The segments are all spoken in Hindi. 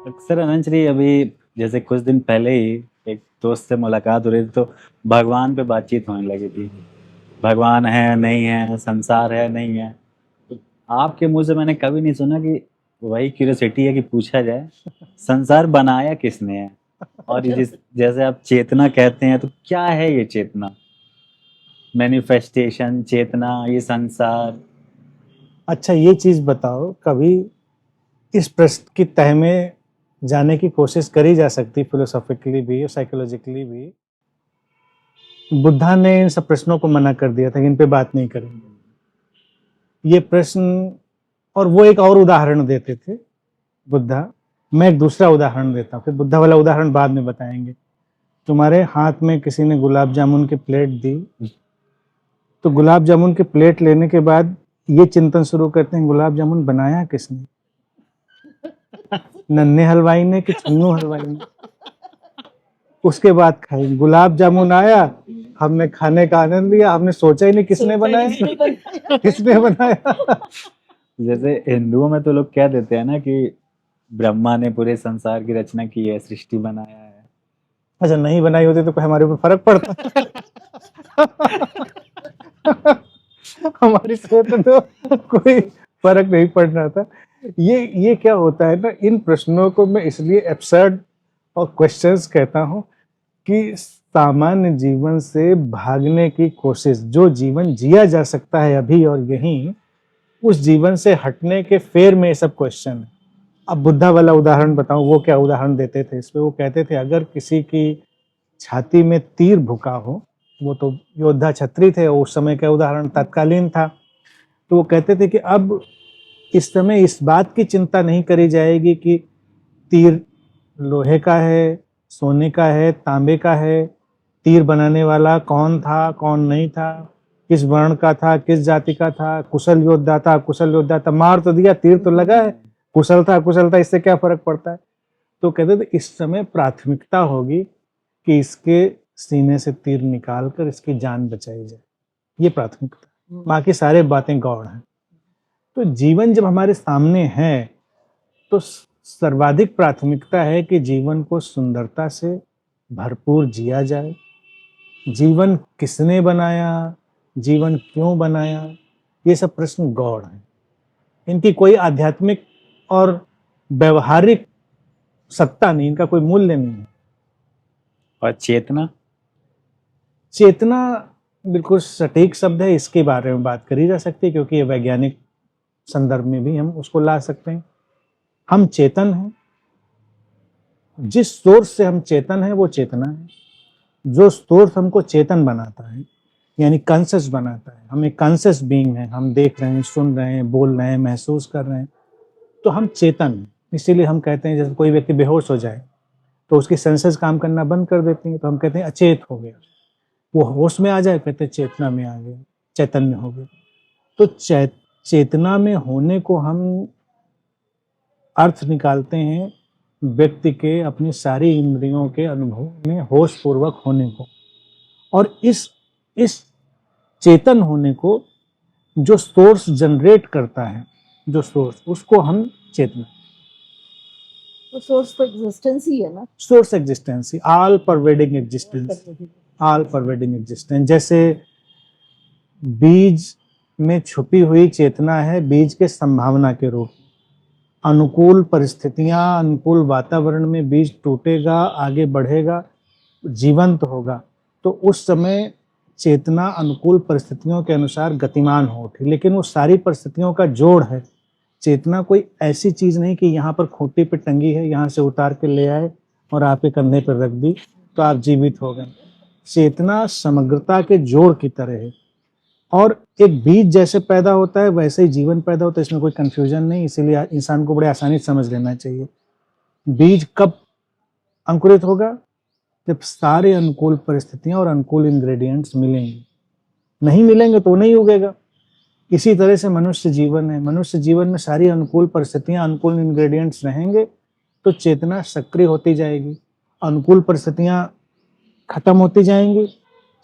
अक्सर अनंत जी अभी जैसे कुछ दिन पहले ही एक दोस्त से मुलाकात हो रही थी तो भगवान पे बातचीत होने लगी थी। भगवान है नहीं है, संसार है नहीं है। तो आपके मुंह से मैंने कभी नहीं सुना कि वही क्यूरियोसिटी है कि पूछा जाए संसार बनाया किसने है। और ये जैसे आप चेतना कहते हैं तो क्या है ये चेतना? मैनिफेस्टेशन, चेतना, ये संसार। अच्छा, ये चीज बताओ, कभी इस प्रश्न की तह में जाने की कोशिश करी जा सकती, फिलोसॉफिकली भी और साइकोलॉजिकली भी। बुद्धा ने इन सब प्रश्नों को मना कर दिया था कि इन पे बात नहीं करेंगे ये प्रश्न। और वो एक और उदाहरण देते थे बुद्धा। मैं एक दूसरा उदाहरण देता हूँ, फिर बुद्धा वाला उदाहरण बाद में बताएंगे। तुम्हारे हाथ में किसी ने गुलाब जामुन की प्लेट दी, तो गुलाब जामुन की प्लेट लेने के बाद ये चिंतन शुरू करते हैं, गुलाब जामुन बनाया किसने? नन्हे हलवाई ने कि छन्नू हलवाई ने? उसके बाद खाई, गुलाब जामुन आया, हमने खाने का आनंद लिया, हमने सोचा ही नहीं किसने बनाया किसने बनाया। जैसे हिंदुओं में तो लोग कह देते हैं ना कि ब्रह्मा ने पूरे संसार की रचना की है, सृष्टि बनाया है। अच्छा, नहीं बनाई होती तो कोई हमारे ऊपर फर्क पड़ता? हमारी सेहत में तो कोई फर्क नहीं पड़ रहा था। ये क्या होता है ना, इन प्रश्नों को मैं इसलिए एब्सर्ड और क्वेश्चंस कहता हूँ कि सामान्य जीवन से भागने की कोशिश, जो जीवन जिया जा सकता है अभी और यहीं, उस जीवन से हटने के फेर में ये सब क्वेश्चन है। अब बुद्धा वाला उदाहरण बताऊं, वो क्या उदाहरण देते थे इसमें? वो कहते थे अगर किसी की छाती में तीर भुका हो, वो तो योद्धा छत्री थे, उस समय का उदाहरण तत्कालीन था, तो वो कहते थे कि अब इस समय इस बात की चिंता नहीं करी जाएगी कि तीर लोहे का है, सोने का है, तांबे का है, तीर बनाने वाला कौन था कौन नहीं था, किस वर्ण का था, किस जाति का था, कुशल योद्धा था कुशल योद्धा था, मार तो दिया, तीर तो लगा है, कुशल था कुशल था, इससे क्या फर्क पड़ता है? तो कहते थे इस समय प्राथमिकता होगी कि इसके सीने से तीर निकाल कर इसकी जान बचाई जाए, ये प्राथमिकता, बाकी सारे बातें गौण हैं। तो जीवन जब हमारे सामने है तो सर्वाधिक प्राथमिकता है कि जीवन को सुंदरता से भरपूर जिया जाए। जीवन किसने बनाया, जीवन क्यों बनाया, ये सब प्रश्न गौण हैं। इनकी कोई आध्यात्मिक और व्यवहारिक सत्ता नहीं, इनका कोई मूल्य नहीं है। और चेतना? चेतना बिल्कुल सटीक शब्द है, इसके बारे में बात करी जा सकती है क्योंकि ये वैज्ञानिक संदर्भ में भी हम उसको ला सकते हैं। हम चेतन हैं, जिस सोर्स से हम चेतन है वो चेतना है। जो सोर्स हमको चेतन बनाता है यानी कॉन्शियस बनाता है, हम एक कॉन्शियस बीइंग है, हम देख रहे हैं, सुन रहे हैं, बोल रहे हैं, महसूस कर रहे हैं, तो हम चेतन हैं। इसीलिए हम कहते हैं जैसे कोई व्यक्ति बेहोश हो जाए तो उसकी सेंसेस काम करना बंद कर देती हैं, तो हम कहते हैं अचेत हो गया। वो होश में आ जाए, कहते हैं चेतना में आ गया, चैतन्य हो गया। तो चेतना में होने को हम अर्थ निकालते हैं व्यक्ति के अपनी सारी इंद्रियों के अनुभव में होश पूर्वक होने को, और इस चेतन होने को जो सोर्स जनरेट करता है, जो सोर्स, उसको हम चेतना, तो सोर्स तो एग्जिस्टेंस ही है ना, सोर्स एग्जिस्टेंस ही, all pervading existence, all pervading existence. जैसे बीज में छुपी हुई चेतना है, बीज के संभावना के रूप, अनुकूल परिस्थितियां, अनुकूल वातावरण में बीज टूटेगा, आगे बढ़ेगा, जीवंत होगा, तो उस समय चेतना अनुकूल परिस्थितियों के अनुसार गतिमान हो उठी। लेकिन वो सारी परिस्थितियों का जोड़ है। चेतना कोई ऐसी चीज नहीं कि यहाँ पर खूंटी पे टंगी है, यहाँ से उतार के ले आए और आपके कंधे पर रख दी तो आप जीवित हो गए। चेतना समग्रता के जोड़ की तरह है, और एक बीज जैसे पैदा होता है वैसे ही जीवन पैदा होता है, इसमें कोई कंफ्यूजन नहीं। इसीलिए इंसान को बड़े आसानी से समझ लेना चाहिए। बीज कब अंकुरित होगा? जब सारे अनुकूल परिस्थितियां और अनुकूल इंग्रेडिएंट्स मिलेंगे। नहीं मिलेंगे तो नहीं उगेगा। इसी तरह से मनुष्य जीवन है, मनुष्य जीवन में सारी अनुकूल परिस्थितियां, अनुकूल इंग्रेडिएंट्स रहेंगे तो चेतना सक्रिय होती जाएगी। अनुकूल परिस्थितियां खत्म होती जाएंगी,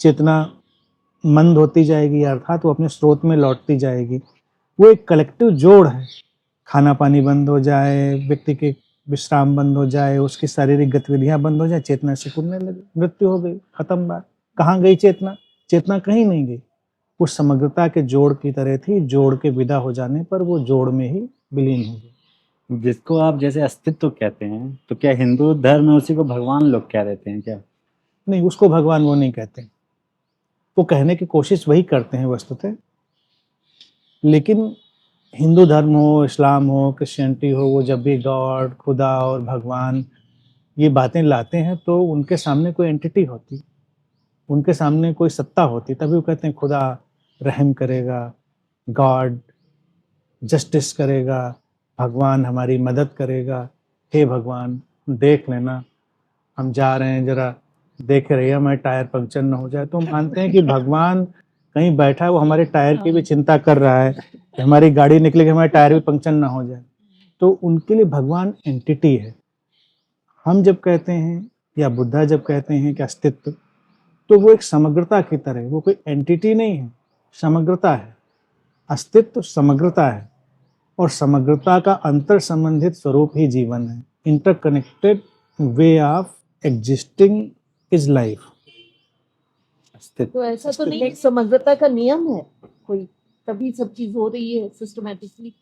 चेतना मंद होती जाएगी, अर्थात वो अपने स्रोत में लौटती जाएगी। वो एक कलेक्टिव जोड़ है। खाना पानी बंद हो जाए, व्यक्ति के विश्राम बंद हो जाए, उसकी शारीरिक गतिविधियां बंद हो जाए, चेतना सिकुड़ने लगे, मृत्यु हो गई, खत्म बात। कहाँ गई चेतना? चेतना कहीं नहीं गई, उस समग्रता के जोड़ की तरह थी, जोड़ के विदा हो जाने पर वो जोड़ में ही विलीन हो गई। जिसको आप जैसे अस्तित्व कहते हैं, तो क्या हिंदू धर्म में उसी को भगवान लोग कह देते हैं क्या? नहीं, उसको भगवान वो नहीं कहते, वो कहने की कोशिश वही करते हैं वस्तुतः, लेकिन हिंदू धर्म हो, इस्लाम हो, क्रिश्चियनिटी हो, वो जब भी गॉड, खुदा और भगवान ये बातें लाते हैं तो उनके सामने कोई एंटिटी होती, उनके सामने कोई सत्ता होती, तभी वो कहते हैं खुदा रहम करेगा, गॉड जस्टिस करेगा, भगवान हमारी मदद करेगा, हे भगवान देख लेना, हम जा रहे हैं, जरा देख रहिए हमारे टायर पंक्चर ना हो जाए। तो हम मानते हैं कि भगवान कहीं बैठा है, वो हमारे टायर की भी चिंता कर रहा है कि हमारी गाड़ी निकले कि हमारे टायर भी पंक्चर ना हो जाए। तो उनके लिए भगवान एंटिटी है। हम जब कहते हैं या बुद्धा जब कहते हैं कि अस्तित्व, तो वो एक समग्रता की तरह, वो कोई एंटिटी नहीं है, समग्रता है। अस्तित्व समग्रता है, और समग्रता का अंतर संबंधित स्वरूप ही जीवन है। Interconnected way of existing is life. अस्तित्व तो ऐसा तो नहीं समग्रता का नियम है कोई, तभी सब चीज हो रही है सिस्टमैटिकली।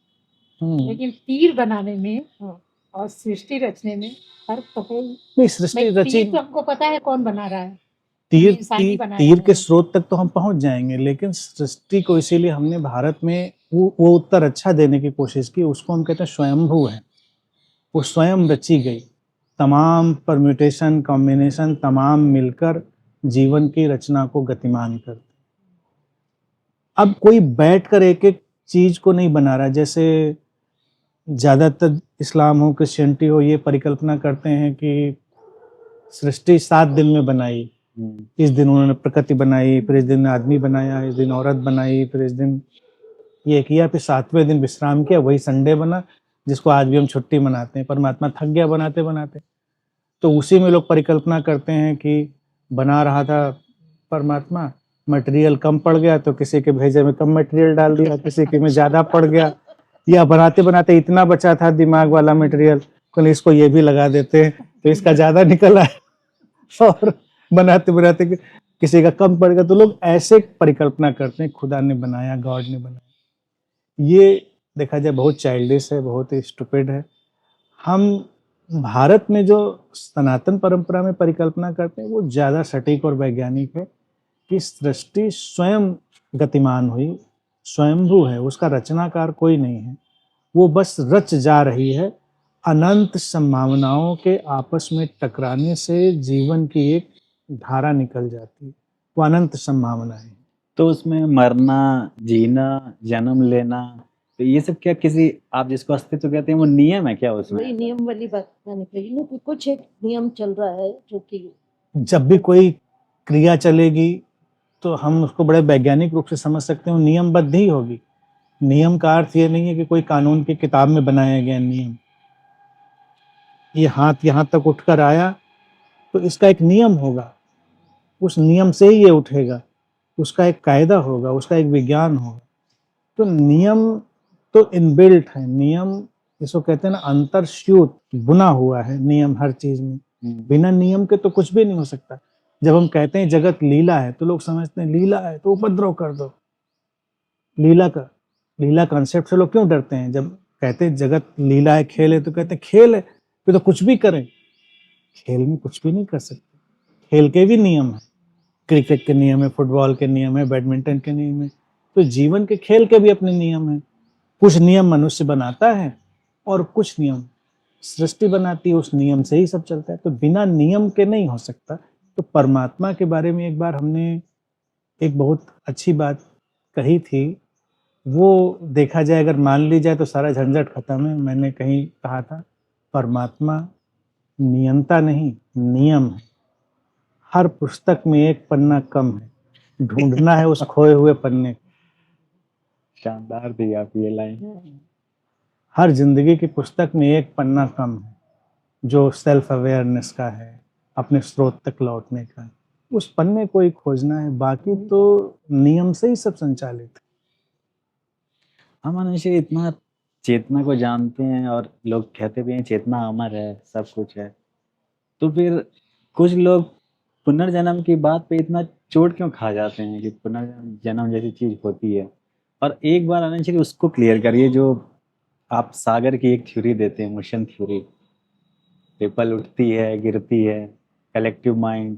लेकिन तीर बनाने में हाँ। और सृष्टि रचने में फर्क तो है ही। नहीं, सृष्टि भाई, रची, तीर तो हमको पता है कौन बना रहा है, तीर इंसान ही बनाया तीर के है। स्रोत तक तो हम पहुंच जाएंगे, लेकिन सृष्टि को इसीलिए हमने भारत में वो उत्तर अच्छा देने की कोशिश की। उसको हम कहते हैं स्वयंभू है, वो स्वयं रची गई, तमाम परम्यूटेशन कॉम्बिनेशन तमाम मिलकर जीवन की रचना को गतिमान करते। अब कोई बैठकर एक एक चीज को नहीं बना रहा, जैसे ज्यादातर इस्लाम हो, क्रिश्चियनिटी हो, ये परिकल्पना करते हैं कि सृष्टि 7 दिन में बनाई, इस दिन उन्होंने प्रकृति बनाई, फिर इस दिन आदमी बनाया, इस दिन औरत बनाई, फिर इस दिन ये किया, फिर 7वें दिन विश्राम किया, वही संडे बना, जिसको आज भी हम छुट्टी मनाते हैं। परमात्मा थक गया बनाते बनाते, तो उसी में लोग परिकल्पना करते हैं कि बना रहा था परमात्मा, मटेरियल कम पड़ गया तो किसी के भेजे में कम मटेरियल डाल दिया, किसी के में ज़्यादा पड़ गया, या बनाते बनाते इतना बचा था दिमाग वाला मटेरियल, कल इसको ये भी लगा देते हैं तो इसका ज़्यादा निकल आया, और बनाते बनाते किसी का कम पड़ गया। तो लोग ऐसे परिकल्पना करते हैं खुदा ने बनाया, गॉड ने बनाया। ये देखा जाए बहुत चाइल्डिश है, बहुत ही स्टूपिड है। हम भारत में जो सनातन परंपरा में परिकल्पना करते हैं वो ज़्यादा सटीक और वैज्ञानिक है कि सृष्टि स्वयं गतिमान हुई, स्वयंभू है, उसका रचनाकार कोई नहीं है, वो बस रच जा रही है। अनंत संभावनाओं के आपस में टकराने से जीवन की एक धारा निकल जाती है, वो अनंत संभावना है। तो उसमें मरना, जीना, जन्म लेना, तो ये सब क्या किसी, आप जिसको अस्तित्व कहते हैं, वो नियम है क्या उसमें? वही नियम वाली बात मैंने कही ना कि कुछ एक नियम चल रहा है जो कि जब भी कोई क्रिया चलेगी तो हम उसको बड़े वैज्ञानिक रूप से समझ सकते हैं, नियमबद्ध ही होगी। नियम का अर्थ ये नहीं है कि कोई कानून की किताब में बनाया गया नियम, ये हाथ यहाँ तक उठकर आया तो इसका एक नियम होगा, उस नियम से ही ये उठेगा, उसका एक कायदा होगा, उसका एक विज्ञान होगा। तो नियम तो इनबिल्ट है, नियम जिसको कहते हैं ना अंतर्स्यूत, बुना हुआ है नियम हर चीज में। बिना नियम के तो कुछ भी नहीं हो सकता। जब हम कहते हैं जगत लीला है तो लोग समझते हैं लीला है तो उपद्रव कर दो। लीला कॉन्सेप्ट से लोग क्यों डरते हैं? जब कहते हैं जगत लीला है, खेल है, तो कहते हैं खेल है फिर तो कुछ भी करें। खेल में कुछ भी नहीं कर सकते, खेल के भी नियम है, क्रिकेट के नियम है, फुटबॉल के नियम है, बैडमिंटन के नियम है, तो जीवन के खेल के भी अपने नियम है। कुछ नियम मनुष्य बनाता है और कुछ नियम सृष्टि बनाती है, उस नियम से ही सब चलता है, तो बिना नियम के नहीं हो सकता। तो परमात्मा के बारे में एक बार हमने एक बहुत अच्छी बात कही थी, वो देखा जाए अगर मान ली जाए तो सारा झंझट खत्म है। मैंने कहीं कहा था परमात्मा नियंता नहीं नियम है, हर पुस्तक में एक पन्ना कम है, ढूंढना है उस खोए हुए पन्ने को। शानदार थी आप ये लाइन। हर जिंदगी की पुस्तक में एक पन्ना कम है जो सेल्फ अवेयरनेस का है, अपने स्रोत तक लौटने का, उस पन्ने को ही खोजना है, बाकी तो नियम से ही सब संचालित है। हाँ मनुष्य इतना चेतना को जानते हैं और लोग कहते भी हैं चेतना अमर है, सब कुछ है, तो फिर कुछ लोग पुनर्जन्म की बात पे इतना चोट क्यों खा जाते हैं कि पुनर्जन्म जैसी चीज होती है? और एक बार आनंद श्री उसको क्लियर करिए जो आप सागर की एक थ्योरी देते हैं, मोशन थ्योरी, रिपल उठती है गिरती है, कलेक्टिव माइंड।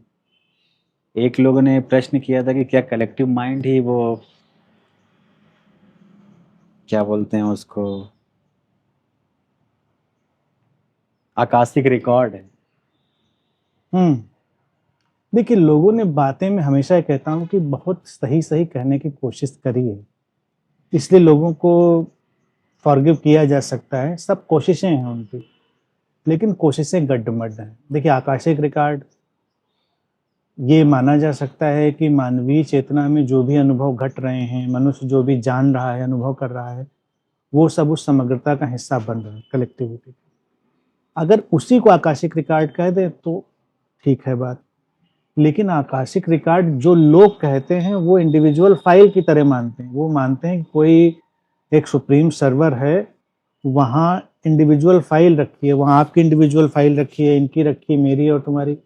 एक लोगों ने प्रश्न किया था कि क्या कलेक्टिव माइंड ही वो क्या बोलते हैं उसको, आकाशिक रिकॉर्ड है? देखिए, लोगों ने बातें, मैं हमेशा ये कहता हूँ कि बहुत सही सही कहने की कोशिश करी है, इसलिए लोगों को फॉरगिव किया जा सकता है। सब कोशिशें हैं उनकी, लेकिन कोशिशें गड्ढमड्ढ हैं। देखिए, आकाशिक रिकॉर्ड ये माना जा सकता है कि मानवीय चेतना में जो भी अनुभव घट रहे हैं, मनुष्य जो भी जान रहा है, अनुभव कर रहा है, वो सब उस समग्रता का हिस्सा बन रहा है, कलेक्टिविटी। अगर उसी को आकाशिक रिकॉर्ड कह दे तो ठीक है बात, लेकिन आकाशिक रिकॉर्ड जो लोग कहते हैं वो इंडिविजुअल फाइल की तरह मानते हैं। वो मानते हैं कि कोई एक सुप्रीम सर्वर है, वहाँ इंडिविजुअल फाइल रखी है, वहाँ आपकी इंडिविजुअल फाइल रखी है, इनकी रखी है, मेरी और तुम्हारी,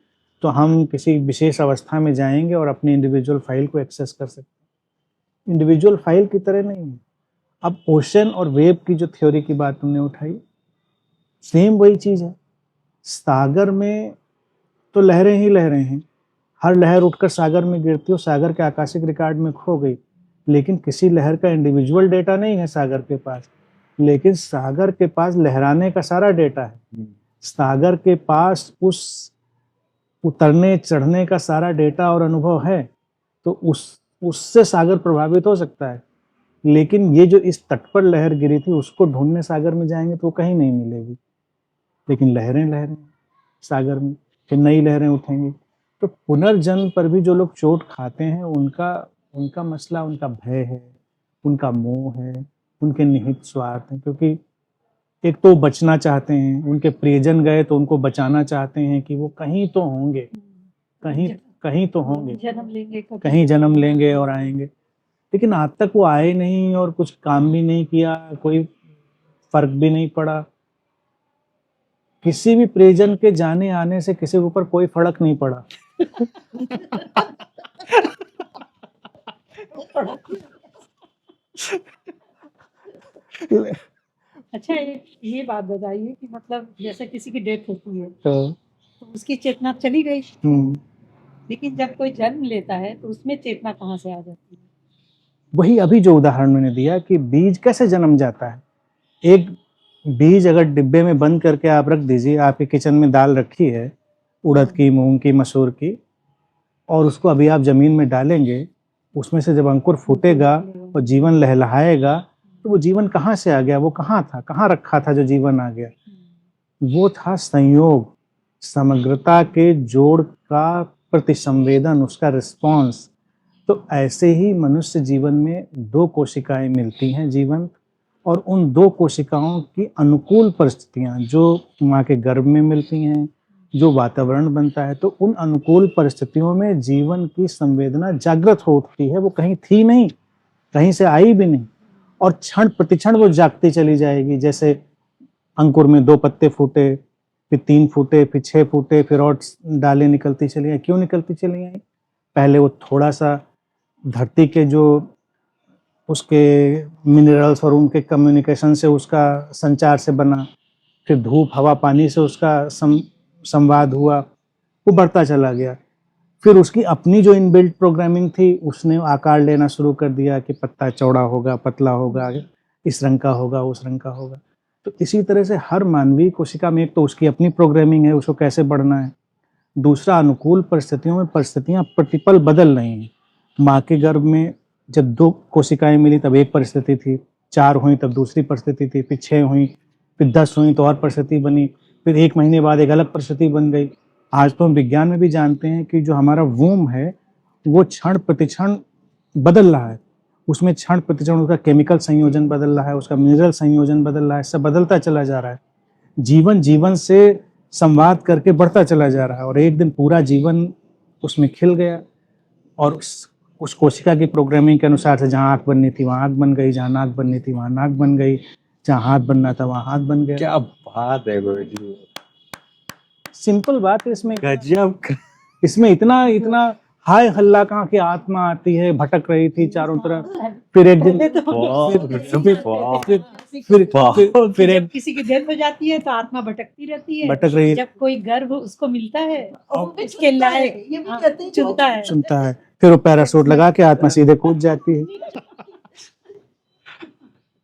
तो हम किसी विशेष अवस्था में जाएंगे और अपनी इंडिविजुअल फाइल को एक्सेस कर सकते हैं। इंडिविजुअल फाइल की तरह नहीं है। अब ओशन और वेव की जो थ्योरी की बात तुमने उठाई, सेम वही चीज है। सागर में तो लहरें ही लहरें हैं, हर लहर उठकर सागर में गिरती है, सागर के आकाशिक रिकॉर्ड में खो गई, लेकिन किसी लहर का इंडिविजुअल डेटा नहीं है सागर के पास, लेकिन सागर के पास लहराने का सारा डेटा है। सागर के पास उस उतरने चढ़ने का सारा डेटा और अनुभव है, तो उससे सागर प्रभावित हो सकता है। लेकिन ये जो इस तट पर लहर गिरी थी, उसको ढूंढने सागर में जाएंगे तो वो कहीं नहीं मिलेगी, लेकिन लहरें लहरें सागर में, फिर नई लहरें उठेंगी। तो पुनर्जन्म पर भी जो लोग चोट खाते हैं, उनका मसला उनका भय है, उनका मोह है, उनके निहित स्वार्थ है। क्योंकि एक तो बचना चाहते हैं, उनके प्रियजन गए तो उनको बचाना चाहते हैं कि वो कहीं तो होंगे, कहीं तो होंगे, जन्म लेंगे कभी। कहीं जन्म लेंगे और आएंगे, लेकिन आज तक वो आए नहीं और कुछ काम भी नहीं किया, कोई फर्क भी नहीं पड़ा। किसी भी प्रियजन के जाने आने से किसी के ऊपर कोई फर्क नहीं पड़ा। अच्छा, ये बात बताइए कि मतलब जैसे किसी की डेथ होती है तो तो उसकी चेतना चली गई, हम्म, लेकिन जब कोई जन्म लेता है तो उसमें चेतना कहाँ से आ जाती है? वही अभी जो उदाहरण मैंने दिया कि बीज कैसे जन्म जाता है। एक बीज अगर डिब्बे में बंद करके आप रख दीजिए, आपके किचन में दाल रखी है, उड़द की, मूंग की, मसूर की, और उसको अभी आप जमीन में डालेंगे, उसमें से जब अंकुर फूटेगा और जीवन लहलहाएगा, तो वो जीवन कहाँ से आ गया, वो कहाँ था, कहाँ रखा था जो जीवन आ गया? वो था संयोग, समग्रता के जोड़ का प्रतिसंवेदन, उसका रिस्पॉन्स। तो ऐसे ही मनुष्य जीवन में दो कोशिकाएं मिलती हैं जीवन, और उन दो कोशिकाओं की अनुकूल परिस्थितियां जो माँ के गर्भ में मिलती हैं, जो वातावरण बनता है, तो उन अनुकूल परिस्थितियों में जीवन की संवेदना जागृत हो उठती है। वो कहीं थी नहीं, कहीं से आई भी नहीं, और क्षण प्रतिक्षण वो जागती चली जाएगी। जैसे अंकुर में 2 पत्ते फूटे, फिर 3 फूटे, फिर 6 फूटे, फिर और डालें निकलती चली आई। क्यों निकलती चली आई? पहले वो थोड़ा सा धरती के जो उसके मिनरल्स और उनके कम्युनिकेशन से, उसका संचार से बना, फिर धूप हवा पानी से उसका संवाद हुआ, वो बढ़ता चला गया। फिर उसकी अपनी जो इनबिल्ट प्रोग्रामिंग थी, उसने आकार लेना शुरू कर दिया कि पत्ता चौड़ा होगा, पतला होगा, इस रंग का होगा, उस रंग का होगा। तो इसी तरह से हर मानवीय कोशिका में एक तो उसकी अपनी प्रोग्रामिंग है, उसको कैसे बढ़ना है, दूसरा अनुकूल परिस्थितियों में परिस्थितियां प्रतिपल बदल रही हैं। माँ के गर्भ में जब 2 कोशिकाएं मिली तब एक परिस्थिति थी, 4 हुई तब दूसरी परिस्थिति थी, फिर 6 हुई, फिर 10 हुई तो और परिस्थिति बनी, फिर 1 महीने बाद एक अलग परिस्थिति बन गई। आज तो हम विज्ञान में भी जानते हैं कि जो हमारा वूम है वो क्षण प्रतिक्षण बदल रहा है, उसमें क्षण प्रतिक्षण उसका केमिकल संयोजन बदल रहा है, उसका मिनरल संयोजन बदल रहा है, सब बदलता चला जा रहा है। जीवन जीवन से संवाद करके बढ़ता चला जा रहा है, और एक दिन पूरा जीवन उसमें खिल गया, और उस कोशिका की प्रोग्रामिंग के अनुसार से जहाँ आँख बननी थी वहाँ आँख बन गई, जहाँ नाक बननी थी वहाँ नाक बन गई, जहाँ हाथ बनना था वहाँ हाथ बन गया। क्या बात है गुरुजी, सिंपल बात है इसमें। गजब। इसमें इतना इतना हाय हल्ला कहाँ की आत्मा आती है, भटक रही थी चारों तरफ। फिर एक दिन पहले तो वाह, वाह, फिर जब एक किसी की डेथ हो जाती है तो आत्मा भटकती रहती है, भटक रही है, जब कोई गर्भ उसको मिलता है और वो भी उसके चुनता है, लायक ये भी हाँ, कहते हैं कि वो चुनता है। सुनता है, फिर वो पैराशूट लगा के आत्मा सीधे कूद जाती है।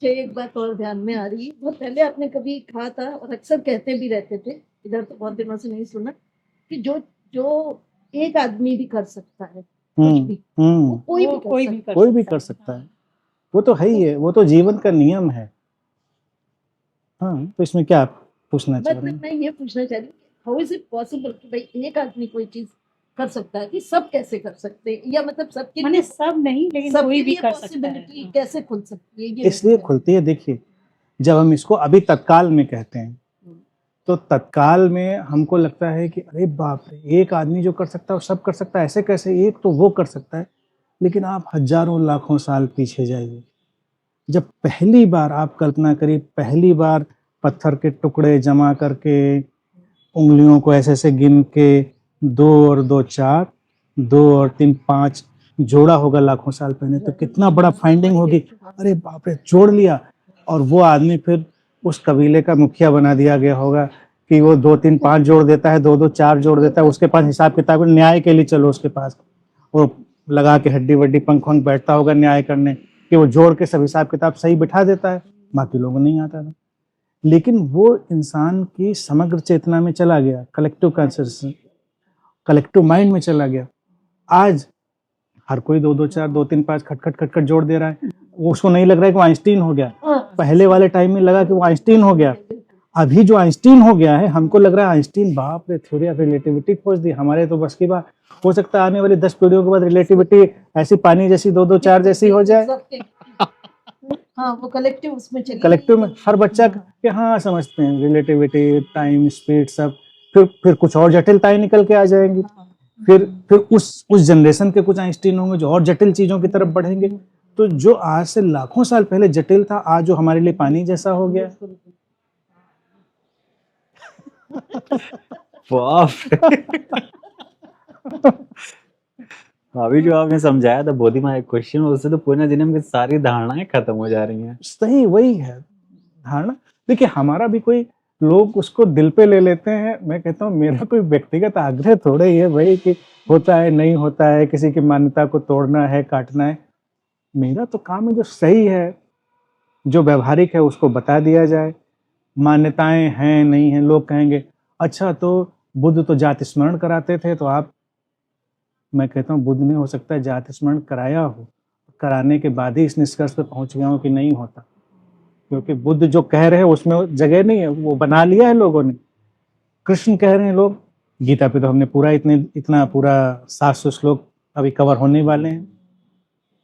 मुझे एक बात और ध्यान में आ रही है, बहुत पहले आपने कभी कहा था और अक्सर कहते भी रहते थे, इधर तो बहुत दिनों से नहीं सुना, कि जो जो एक आदमी भी कर सकता है कुछ भी, वो कोई भी कर कोई सकता भी कर कोई भी सकता कर सकता है, वो तो है ही है, वो तो जीवन का नियम है। हाँ, तो इसमें क्या आप पूछना है। चाह बट रहे हैं? मैं ये पूछना चाह रही हूँ, हाउ इज इट पॉसिबल कि भाई एक आदमी कोई चीज कर सकता है, कि सब कैसे कर सकते हैं, या मतलब सबके माने लिए सब नहीं लेकिन सबके कोई भी लिए कर सकता है। पॉसिबिलिटी कैसे खुल सकती है, ये इसलिए नहीं खुलती है, देखिए जब हम इसको अभी तत्काल में कहते हैं तो तत्काल में हमको लगता है कि अरे बाप रे, एक आदमी जो कर सकता है वो सब कर सकता है, ऐसे कैसे, एक तो वो कर सकता है। लेकिन आप हजारों लाखों साल पीछे जाइए, जब पहली बार आप कल्पना करिए, पहली बार पत्थर के टुकड़े जमा करके उंगलियों को ऐसे ऐसे गिन के 2 और 2 4, 2 और 3 5 जोड़ा होगा लाखों साल पहले, तो कितना बड़ा फाइंडिंग होगी। अरे बाप रे, जोड़ लिया, और वो आदमी फिर उस कबीले का मुखिया बना दिया गया होगा कि वो 2 3 5 जोड़ देता है, 2 2 4 जोड़ देता है, उसके पास हिसाब किताब न्याय के लिए चलो उसके पास, वो लगा के हड्डी वड्डी पंख वंख बैठता होगा न्याय करने कि वो जोड़ के सब हिसाब किताब सही बिठा देता है, बाकी लोगों को नहीं आता था। लेकिन वो इंसान की समग्र चेतना में चला गया, कलेक्टिव कॉन्शियसनेस, कलेक्टिव माइंड में चला गया। आज हर कोई 2 2 4 2 3 5 खट खट जोड़ दे रहा है, वो उसको नहीं लग रहा है कि वो आइंस्टीन हो गया। पहले वाले टाइम में लगा कि वो आइंस्टीन हो गया, अभी जो आइंस्टीन हो गया है हमको लग रहा है आइंस्टीन बाप रे, थ्योरी ऑफ रिलेटिविटी खोज दी, हमारे तो बस की बात। हो सकता है आने वाली 10 पीढ़ियों के बाद रिलेटिविटी ऐसी पानी जैसी 2 2 4 जैसी हो जाए। हाँ, वो कलेक्टिव उसमें चली कलेक्टिव में हर बच्चा के हाँ समझते हैं रिलेटिविटी, टाइम, स्पीड सब, फिर कुछ और जटिलताएं निकल के आ जाएंगी। फिर उस जनरेशन के कुछ आइंस्टीन होंगे जो और जटिल चीजों की तरफ बढ़ेंगे। तो जो आज से लाखों साल पहले जटिल था, आज जो हमारे लिए पानी जैसा हो गया। अभी जो आपने समझाया था बोधि माया क्वेश्चन, उससे तो पूर्ण जन्म की सारी धारणाएं खत्म हो जा रही हैं। सही वही है धारणा। देखिए हमारा भी कोई, लोग उसको दिल पे ले लेते हैं, मैं कहता हूँ मेरा कोई व्यक्तिगत आग्रह थोड़ा ही है भाई कि होता है नहीं होता है, किसी की मान्यता को तोड़ना है, काटना है। मेरा तो काम है जो सही है, जो व्यवहारिक है उसको बता दिया जाए। मान्यताएं हैं नहीं हैं, लोग कहेंगे अच्छा तो बुद्ध तो जाति स्मरण कराते थे, तो आप, मैं कहता हूँ बुद्ध ने हो सकता है जाति स्मरण कराया हो, कराने के बाद ही इस निष्कर्ष पे पहुंच गया हूँ कि नहीं होता, क्योंकि बुद्ध जो कह रहे हैं उसमें जगह नहीं है, वो बना लिया है लोगों ने। कृष्ण कह रहे हैं लोग, गीता पे तो हमने पूरा इतना पूरा 700 श्लोक अभी कवर होने वाले हैं।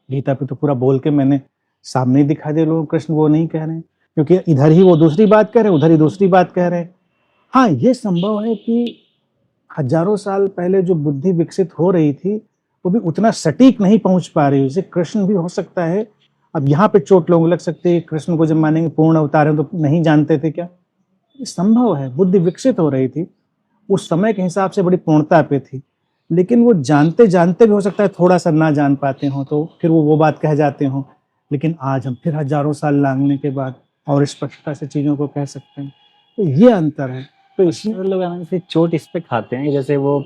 गीता पे तो पूरा बोल के मैंने सामने ही दिखा दिया लोगों को, कृष्ण वो नहीं कह रहे हैं, क्योंकि इधर ही वो दूसरी बात कह रहे हैं, उधर ही दूसरी बात कह रहे हैं। हाँ, ये संभव है कि हजारों साल पहले जो बुद्धि विकसित हो रही थी वो भी उतना सटीक नहीं पहुंच पा रही, जैसे कृष्ण भी हो सकता है। अब यहाँ पे चोट लोगों को लग सकती है, कृष्ण को जब मानेंगे पूर्ण अवतार है तो नहीं जानते थे क्या? ये संभव है, बुद्धि विकसित हो रही थी, उस समय के हिसाब से बड़ी पूर्णता पे थी, लेकिन वो जानते जानते भी हो सकता है थोड़ा सा ना जान पाते हो, तो फिर वो बात कह जाते हो। लेकिन आज हम फिर हजारों साल लांघने के बाद और स्पष्टता से चीजों को कह सकते हैं, तो ये अंतर है। तो इसमें लोग आराम से चोट इस पे खाते हैं, जैसे वो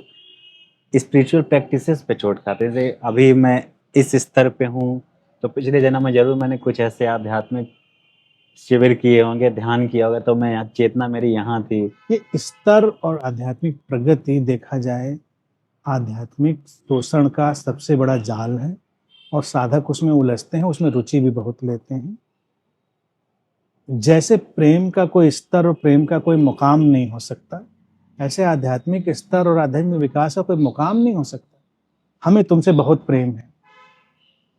स्पिरिचुअल प्रैक्टिसेस पे चोट खाते हैं। जैसे अभी मैं इस स्तर पे हूँ, तो पिछले जन्म में जरूर मैंने कुछ ऐसे आध्यात्मिक शिविर किए होंगे, ध्यान किया होगा, तो मैं चेतना मेरी यहाँ थी। ये स्तर और आध्यात्मिक प्रगति देखा जाए आध्यात्मिक शोषण का सबसे बड़ा जाल है, और साधक उसमें उलझते हैं, उसमें रुचि भी बहुत लेते हैं। जैसे प्रेम का कोई स्तर और प्रेम का कोई मुकाम नहीं हो सकता, ऐसे आध्यात्मिक स्तर और आध्यात्मिक विकास का कोई मुकाम नहीं हो सकता। हमें तुमसे बहुत प्रेम है,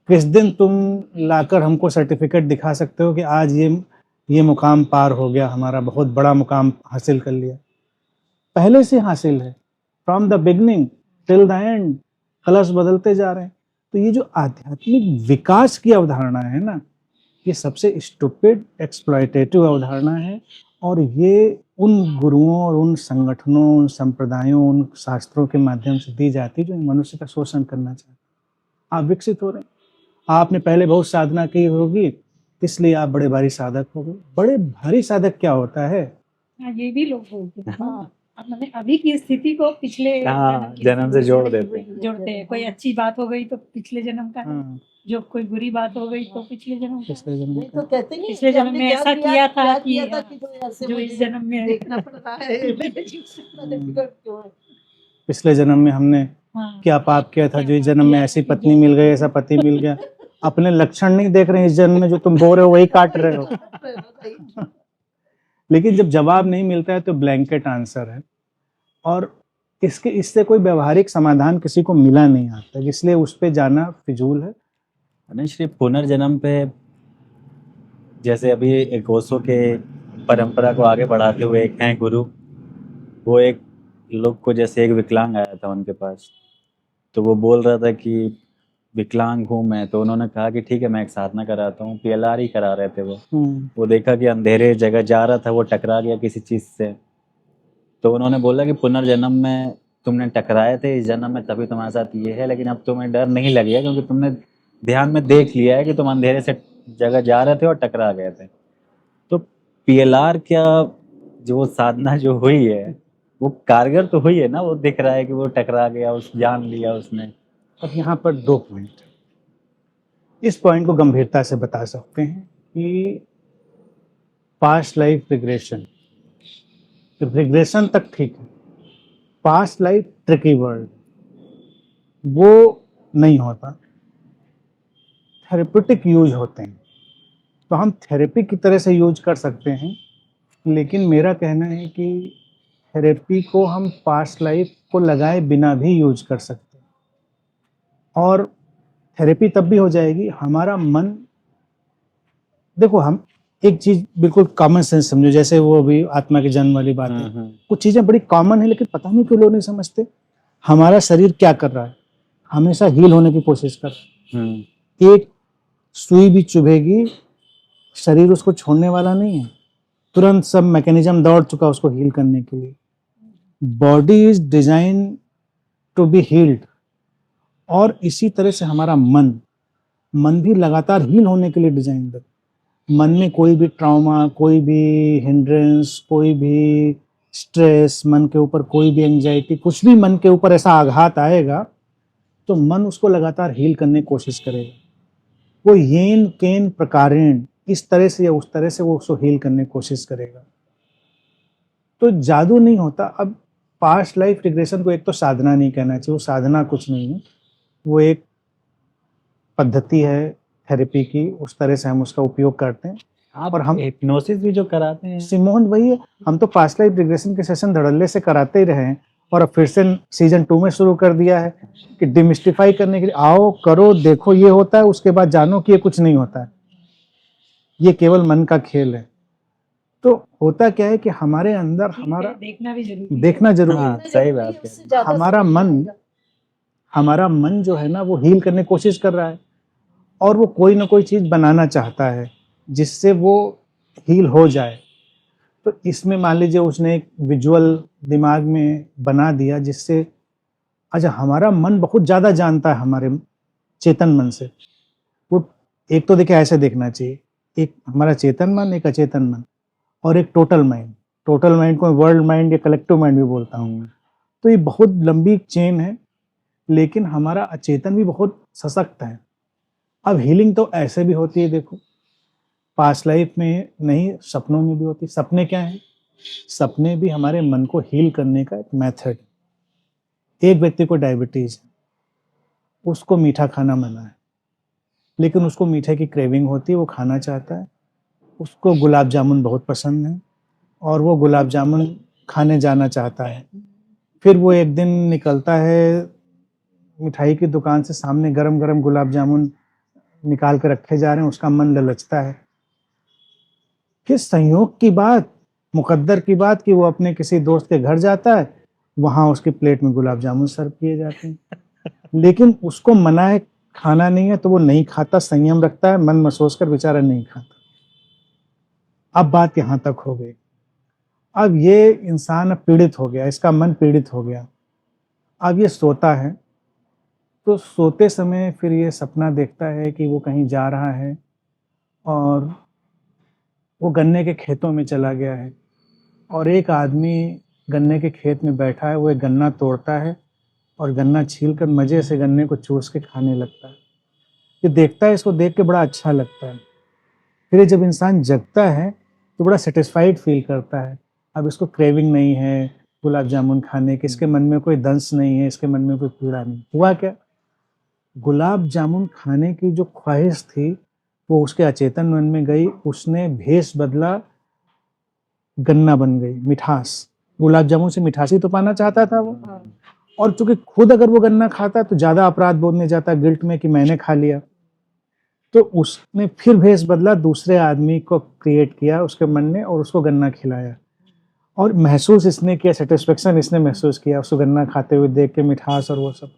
किस दिन तुम लाकर हमको सर्टिफिकेट दिखा सकते हो कि आज ये मुकाम पार हो गया, हमारा बहुत बड़ा मुकाम हासिल कर लिया? पहले से हासिल है, from the beginning till the end, कलश बदलते जा रहे हैं। तो ये जो आध्यात्मिक विकास की अवधारणा है ना, ये सबसे स्टूपिड एक्सप्लॉयटेटिव अवधारणा है, और ये उन गुरुओं और उन संगठनों, उन संप्रदायों, उन शास्त्रों के माध्यम से दी जाती है जो मनुष्य का शोषण करना चाहते हैं। आप विकसित हो रहे हैं, आपने पहले बहुत साधना की होगी, इसलिए आप बड़े भारी साधक हो गए। बड़े भारी साधक क्या होता है? हाँ, ये भी लोग बोलते हैं। हाँ अब मैंने अभी की स्थिति को पिछले हाँ, की जन्म से स्थिति जोड़ देते हैं। जोड़ते हैं। कोई अच्छी बात हो गई तो पिछले जन्म का है, हाँ, जो कोई बुरी बात हो गई तो पिछले जन्म का है। पिछले जन्म नहीं का। तो कहते नहीं पिछले कि जन्म हमने में क्या ऐसा किया था क्या कि किया था हाँ, कि जो ऐसे जो मुझे इस जन्म में देखना पड़ रहा है मेरे जीवन से इतना difficult क्यों है? पिछले जन्म में हमने हाँ, क्या पाप किया था जो इस क्या जन्म में किया ऐसी कि पत्नी जो- मिल गई, ऐसा पति मिल गया। अपने लक्षण नहीं देख रहे हैं, इस जन्म में जो तुम बो रहे हो वही काट रहे हो। Right. लेकिन जब जवाब नहीं मिलता है तो ब्लैंकेट आंसर है, और इससे कोई व्यवहारिक समाधान किसी को मिला नहीं आता, इसलिए उस पे जाना फिजूल है। नहीं, श्री पुनर्जन्म पे जैसे अभी एक ओशो के परंपरा को आगे बढ़ाते हुए एक हैं गुरु, वो एक लोग को, जैसे एक विकलांग आया था उनके पास, तो वो बोल रहा था कि विकलांग हूँ मैं, तो उन्होंने कहा कि ठीक है मैं एक साधना कराता हूँ। PLR ही करा रहे थे वो देखा कि अंधेरे जगह जा रहा था, वो टकरा गया किसी चीज़ से, तो उन्होंने बोला कि पुनर्जन्म में तुमने टकराए थे, इस जन्म में तभी तुम्हारे साथ ये है, लेकिन अब तुम्हें डर नहीं लगेगा क्योंकि तुमने ध्यान में देख लिया है कि तुम अंधेरे से जगह जा रहे थे और टकरा गए थे। तो PLR क्या, जो साधना जो हुई है वो कारगर तो हुई है ना, वो दिख रहा है कि वो टकरा गया, उस जान लिया उसने। अब यहाँ पर 2 पॉइंट, इस पॉइंट को गंभीरता से बता सकते हैं कि पास्ट लाइफ रिग्रेशन तक ठीक है, पास्ट लाइफ ट्रिकी वर्ड वो नहीं होता, थेरेप्यूटिक यूज होते हैं, तो हम थेरेपी की तरह से यूज कर सकते हैं। लेकिन मेरा कहना है कि थेरेपी को हम पास्ट लाइफ को लगाए बिना भी यूज कर सकते हैं, और थेरेपी तब भी हो जाएगी हमारा मन। देखो, हम एक चीज बिल्कुल कॉमन सेंस समझो, जैसे वो अभी आत्मा के जन्म वाली बात है, कुछ चीजें बड़ी कॉमन है लेकिन पता नहीं क्यों लोग नहीं समझते। हमारा शरीर क्या कर रहा है, हमेशा हील होने की कोशिश कर रहा है। एक सुई भी चुभेगी, शरीर उसको छोड़ने वाला नहीं है, तुरंत सब मैकेनिज्म दौड़ चुका उसको हील करने के लिए। Body is design to be healed, और इसी तरह से हमारा मन भी लगातार हील होने के लिए डिजाइन है। मन में कोई भी ट्रॉमा, कोई भी हिंड्रेंस, कोई भी स्ट्रेस, मन के ऊपर कोई भी एंजाइटी, कुछ भी मन के ऊपर ऐसा आघात आएगा तो मन उसको लगातार हील करने की कोशिश करेगा। वो येन केन प्रकारेण, इस तरह से या उस तरह से वो उसको हील करने की कोशिश करेगा। तो जादू नहीं होता। अब पास्ट लाइफ रिग्रेशन को एक तो साधना नहीं कहना चाहिए, वो साधना कुछ नहीं है, वो एक पद्धति है थेरेपी की, उस तरह से हम उसका उपयोग करते हैं। आप और हम हिप्नोसिस भी जो कराते हैं, सिमोन वही है, हम तो पास्ट लाइफ रिग्रेशन के सेशन धड़ल्ले से कराते ही रहे हैं, और अब फिर से सीजन 2 में शुरू कर दिया है कि डिमिस्टिफाई करने के लिए, आओ करो देखो ये होता है, उसके बाद जानो कि ये कुछ नहीं होता है, ये केवल मन का खेल है। तो होता क्या है कि हमारे अंदर हमारा देखना भी जरूरी है। देखना जरूरी हाँ, है। सही बात है। उससे ज्यादा हमारा समझ मन आएगा। हमारा मन जो है ना, वो हील करने की कोशिश कर रहा है, और वो कोई ना कोई चीज बनाना चाहता है जिससे वो हील हो जाए। तो इसमें मान लीजिए उसने एक विजुअल दिमाग में बना दिया जिससे, अच्छा हमारा मन बहुत ज़्यादा जानता है हमारे चेतन मन से। वो एक तो देखिए ऐसे देखना चाहिए, एक हमारा चेतन मन, एक अचेतन मन, और एक टोटल माइंड। टोटल माइंड को वर्ल्ड माइंड या कलेक्टिव माइंड भी बोलता हूँ। तो ये बहुत लंबी चेन है, लेकिन हमारा अचेतन भी बहुत सशक्त है। अब हीलिंग तो ऐसे भी होती है, देखो पास्ट लाइफ में नहीं, सपनों में भी होती है। सपने क्या हैं? सपने भी हमारे मन को हील करने का एक मेथड। एक व्यक्ति को डायबिटीज है, उसको मीठा खाना मना है, लेकिन उसको मीठे की क्रेविंग होती है, वो खाना चाहता है, उसको गुलाब जामुन बहुत पसंद है और वो गुलाब जामुन खाने जाना चाहता है। फिर वो एक दिन निकलता है मिठाई की दुकान से, सामने गरम गरम गुलाब जामुन निकाल के रखे जा रहे हैं, उसका मन ललचता है। किस संयोग की बात, मुकद्दर की बात कि वो अपने किसी दोस्त के घर जाता है, वहां उसकी प्लेट में गुलाब जामुन सर्व किए जाते हैं, लेकिन उसको मनाए खाना नहीं है तो वो नहीं खाता, संयम रखता है, मन में सोचकर बेचारा नहीं खाता। अब बात यहाँ तक हो गई। अब ये इंसान पीड़ित हो गया, इसका मन पीड़ित हो गया। अब ये सोता है तो सोते समय फिर ये सपना देखता है कि वो कहीं जा रहा है और वो गन्ने के खेतों में चला गया है और एक आदमी गन्ने के खेत में बैठा है, वो एक गन्ना तोड़ता है और गन्ना छीलकर मज़े से गन्ने को चूस के खाने लगता है। ये देखता है, इसको देख के बड़ा अच्छा लगता है। फिर ये जब इंसान जगता है तो बड़ा सेटिस्फाइड फील करता है। अब इसको क्रेविंग नहीं है गुलाब जामुन खाने की, इसके मन में कोई दंश नहीं है, इसके मन में कोई पीड़ा नहीं। हुआ क्या, गुलाब जामुन खाने की जो ख्वाहिश थी वो उसके अचेतन मन में गई, उसने भेष बदला, गन्ना बन गई, मिठास। गुलाब जामुन से मिठास ही तो पाना चाहता था वो। और चूंकि खुद अगर वो गन्ना खाता तो ज्यादा अपराध बोधने जाता गिल्ट में कि मैंने खा लिया, तो उसने फिर भेष बदला, दूसरे आदमी को क्रिएट किया उसके मन ने और उसको गन्ना खिलाया और महसूस इसने किया, सेटिस्फेक्शन इसने महसूस किया उसको गन्ना खाते हुए देख के, मिठास और वो सब।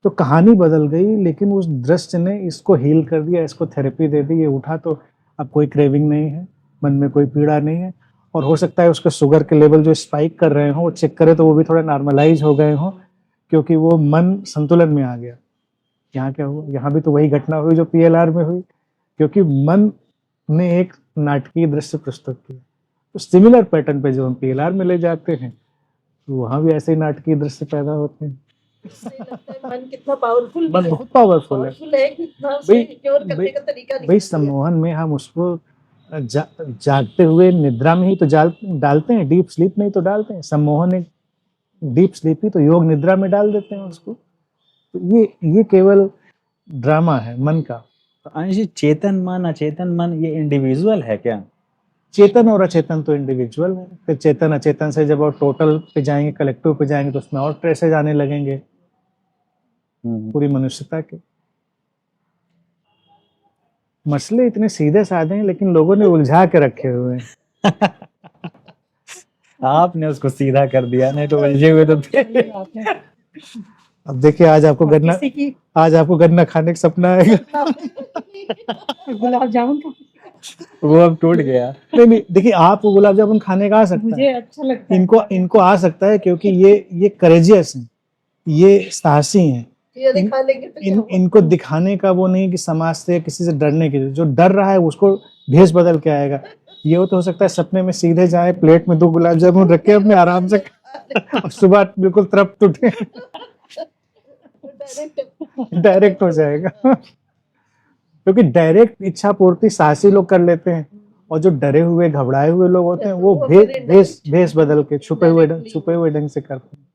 तो कहानी बदल गई, लेकिन उस दृश्य ने इसको हील कर दिया, इसको थेरेपी दे दी। ये उठा तो अब कोई क्रेविंग नहीं है, मन में कोई पीड़ा नहीं है और हो सकता है उसके शुगर के लेवल जो स्पाइक कर रहे हो वो चेक करे तो वो भी थोड़ा नॉर्मलाइज हो गए हों, क्योंकि वो मन संतुलन में आ गया। यहाँ क्या हुआ, यहाँ भी तो वही घटना हुई जो PLR में हुई, क्योंकि मन ने एक नाटकीय दृश्य प्रस्तुत किया। तो सिमिलर पैटर्न पे जो हम PLR में ले जाते हैं तो वहाँ भी ऐसे ही नाटकीय दृश्य पैदा होते हैं। इससे लगता है मन कितना पावरफुल मन बहुत पावरफुल है कि इतना उसे क्योर करने का तरीका भाई। सम्मोहन में हम उसको जागते हुए निद्रा में ही तो डालते हैं, डीप स्लीप में ही तो डालते हैं। सम्मोहन एक डीप स्लीप ही तो योग निद्रा में डाल देते हैं उसको। तो ये केवल ड्रामा है मन का। तो अंश जी, चेतन मन अचेतन मन ये इंडिविजुअल है क्या? चेतन और अचेतन तो इंडिविजुअल है, फिर चेतन अचेतन से जब और टोटल पे जाएंगे, कलेक्टिव पे जाएंगे तो उसमें और ट्रेसेज आने लगेंगे पूरी मनुष्यता के। मसले इतने सीधे साधे हैं लेकिन लोगों ने उलझा के रखे हुए हैं। आपने उसको सीधा कर दिया, नहीं तो उलझे हुए तो थे। सही बात है। अब देखिए आज आपको किसी की गन्ना खाने का सपना आएगा। गुलाब जामुन का वो अब टूट गया। नहीं देखिए, आपको गुलाब जामुन खाने का आ सकता है, मुझे अच्छा लगता है। इनको आ सकता है क्योंकि ये करेजियस हैं, ये साहसी हैं। ये दिखा लेंगे तो क्या हुआ? इनको दिखाने का वो नहीं कि समाज से किसी से डरने की, जो डर रहा है उसको भेष बदल के आएगा। ये तो हो सकता है सपने में सीधे जाए, प्लेट में 2 गुलाब जामुन रखे अपने आराम से और सुबह बिल्कुल तृप्त उठे, डायरेक्ट हो जाएगा। क्योंकि डायरेक्ट इच्छा पूर्ति साहसी लोग कर लेते हैं और जो डरे हुए घबराए हुए लोग होते हैं वो भेष बदल के छुपे हुए ढंग से करते हैं।